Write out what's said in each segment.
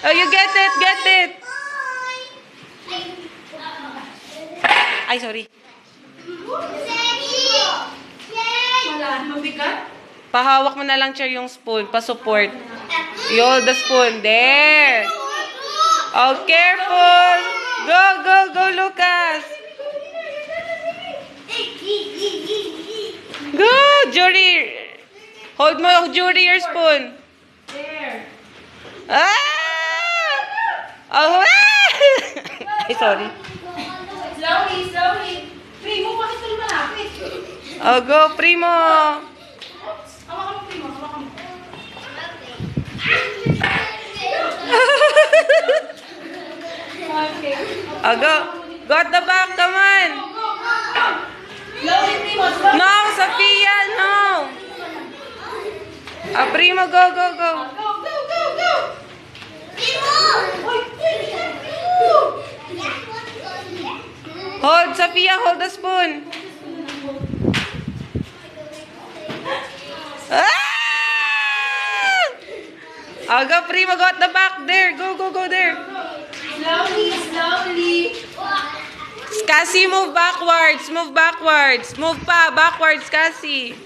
Oh, you get it, get it. Ay, sorry. Pahawak mo na lang, Chair, yung spoon. Pa-support. You hold the spoon. There. Oh, careful. Go, go, go, Lucas. Go, Jury. Hold mo, Jury, your spoon. There. Ah! Oh, ah! Ay, sorry. Slowly, slowly. Primo, bakit ka malapit? Oh, go, Primo. Hawakan mo, Primo. Hawakan mo. Okay. Oh, go. Go at the back, come on. Slowly, Primo. Slowly. No, Sophia, no. Ah, Primo, go, go, go. Go, go, go, go. Hold, Sophia, hold the spoon. Ah! Oh, go, Primo, go at the back. There, go, go, go there. Slowly, slowly. Cassie, move backwards. Move backwards. Move pa, backwards, Cassie.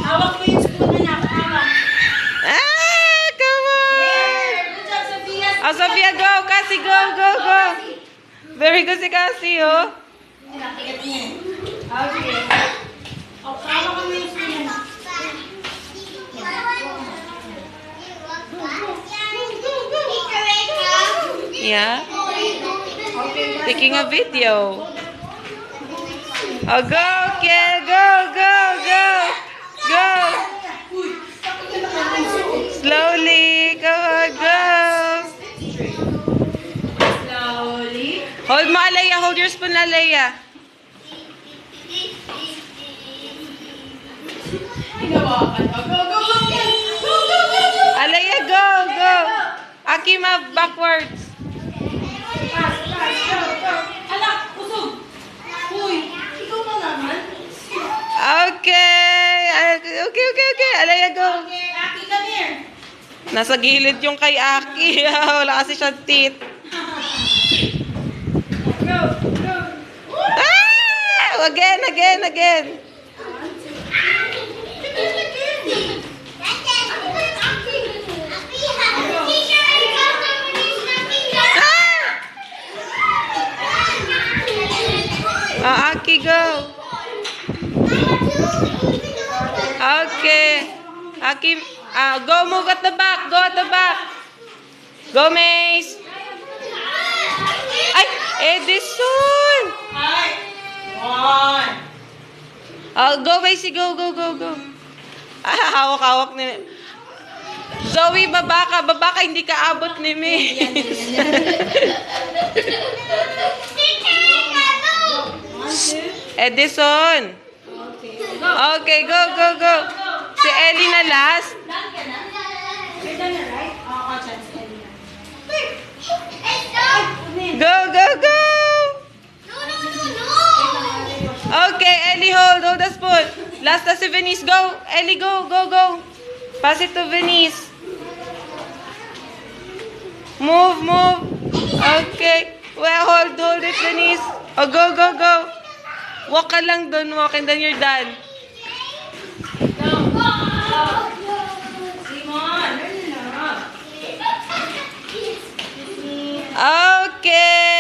Hawak mo yung spoon, anak. Hawak. Ah, come on. Good job, Sophia. Oh, Sophia, go. Cassie, go, go, go. Very good si Cassie, oh. Nakikit mo. Okay. Hawak mo yung spoon, anak. Yeah. Okay. Taking a video. Oh, go, kid. Go, go, go. Go. Slowly. Come on, go. Slowly. Hold mo, Alea. Hold your spoon, Alea. Hinawakan mo. Go, go, go. Go, go, go, go. Alea, go, go. Akima, backwards. Pass, pass. Go, go. Anak, usog. Uy, ikaw na naman. Okay. Okay, okay, okay. Alea, go. Okay, Aki, come here. Nasa gilid yung kay Aki. Wala kasi siyang teeth. Go, go. Ah! Again, again, again. Aki, go. Okay. Aki, go move at the back. Go at the back. Go, Mace. Ay, Edison. Hi. One. Go, Macy. Go, go, go, go. Hawak-hawak ni Zoe, baba ka. Baba ka, hindi ka abot ni Mace. Edison. Okay, go, go, go. Si Ellie na last. Done ka na? You're done na, right? Oo, chance Ellie na. Go, go, go. Okay, Ellie, hold the spoon. Last na si Venice. Go, Ellie, go, go, go. Pass it to Venice. Move, move. Okay. Well, hold it, Venice. Oh, go, go, go. Walk ka lang doon, walk, and then you're done. Go. Simon. Oh,